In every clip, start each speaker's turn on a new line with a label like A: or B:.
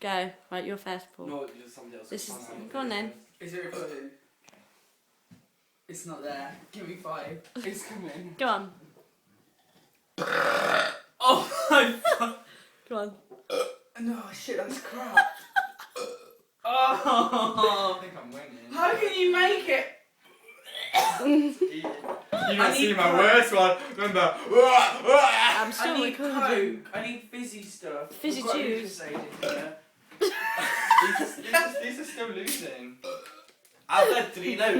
A: Go. Right, you're first, Paul.
B: No, just somebody else.
A: This is. Go on then.
C: Is it recording? It's not there. Give me 5. It's coming.
A: Go on.
C: Oh my god.
A: Go on.
C: No, shit, that's crap. Oh.
B: I think I'm winning.
C: How can you make it?
B: You
C: I
B: didn't see
C: need
B: my
C: Coke.
B: worst one. Remember?
A: I'm still
C: I need
A: recording.
C: Coke. I need fizzy stuff.
A: Fizzy
C: I've got a
A: juice.
C: Lucozade in here.
B: These are still losing.
C: I've had 3 now.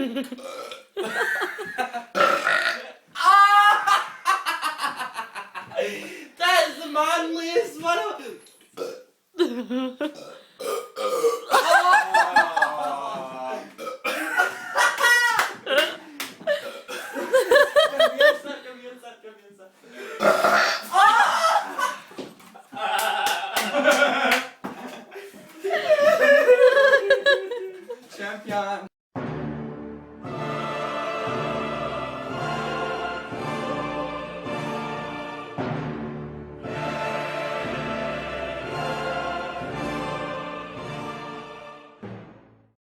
C: That's the manliest one.
B: Champion.